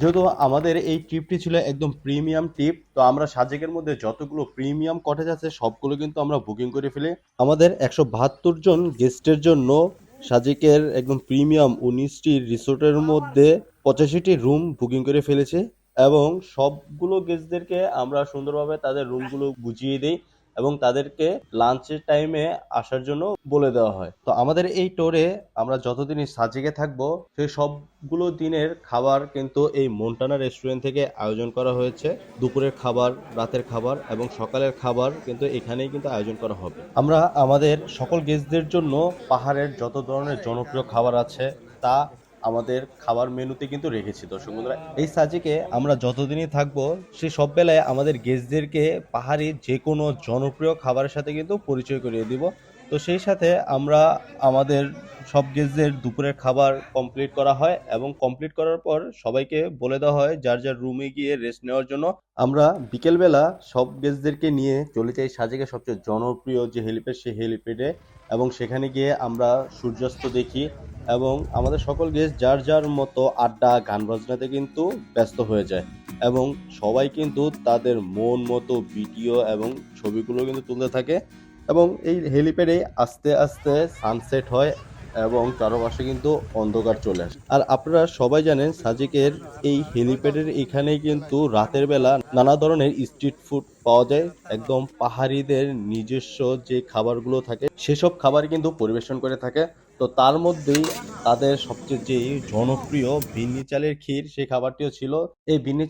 যেহেতু আমাদের এই ট্রিপটি ছিল একদম প্রিমিয়াম ট্রিপ, তো আমরা সাজেকের মধ্যে যতগুলো প্রিমিয়াম কটেজ আছে সবগুলো কিন্তু আমরা বুকিং করে ফেলি। আমাদের 172 জন গেস্টের জন্য সাজেকের একদম প্রিমিয়াম 19টি রিসোর্টের মধ্যে 85টি রুম বুকিং করে ফেলেছে এবং সবগুলো গেস্টদেরকে আমরা সুন্দরভাবে তাদের রুমগুলো বুঝিয়ে দিই এবং তাদেরকে লাঞ্চের টাইমে আসার জন্য বলে দেওয়া হয়। তো আমাদের এই ট্যুরে আমরা যতদিনই সাজেকে থাকবো সেই সবগুলো দিনের খাবার কিন্তু এই মন্টানা রেস্টুরেন্ট থেকে আয়োজন করা হয়েছে। দুপুরের খাবার, রাতের খাবার এবং সকালের খাবার কিন্তু এখানেই কিন্তু আয়োজন করা হবে। আমরা আমাদের সকল গেস্টদের জন্য পাহাড়ের যত ধরনের জনপ্রিয় খাবার আছে তা আমাদের খাবার মেনুতে কিন্তু রেখেছি। দর্শক বন্ধুরা, এই সাজেকে আমরা যতদিনই থাকবো সেই সব বেলায় আমাদের গেস্টদেরকে পাহাড়ি যে কোনো জনপ্রিয় খাবারের সাথে কিন্তু পরিচয় করিয়ে দিব। তো সেই সাথে আমরা আমাদের সব গেস্টদের দুপুরের খাবার কমপ্লিট করা হয় এবং কমপ্লিট করার পর সবাইকে বলে দেওয়া হয় যার যার রুমে গিয়ে রেস্ট নেওয়ার জন্য। আমরা বিকেলবেলা সব গেস্টদেরকে নিয়ে চলে যাই সাজেকে সবচেয়ে জনপ্রিয় যে হেলিপ্যাড সেই হেলিপ্যাডে এবং সেখানে গিয়ে আমরা সূর্যাস্ত দেখি এবং আমাদের সকল গেস্ট যার যার মতো আড্ডা গান বাজনাতে কিন্তু ব্যস্ত হয়ে যায় এবং সবাই কিন্তু তাদের মন মতো ভিডিও এবং ছবিগুলো কিন্তু তুলতে থাকে এবং এই হেলিপ্যাডে আস্তে আস্তে সানসেট হয় এবং চারপাশে কিন্তু অন্ধকার চলে আসে। আর আপনারা সবাই জানেন সাজেকের এই হেলিপ্যাডের এখানেই কিন্তু রাতের বেলা নানা ধরনের স্ট্রিট ফুড পাওয়া যায়। একদম পাহাড়িদের নিজস্ব যে খাবারগুলো থাকে সেসব খাবার কিন্তু পরিবেশন করে থাকে। তো তার মধ্যেই তাদের সবচেয়ে যে জনপ্রিয় বিন্নি চালের ক্ষীর সেই খাবারটিও ছিল। এই বিন্নি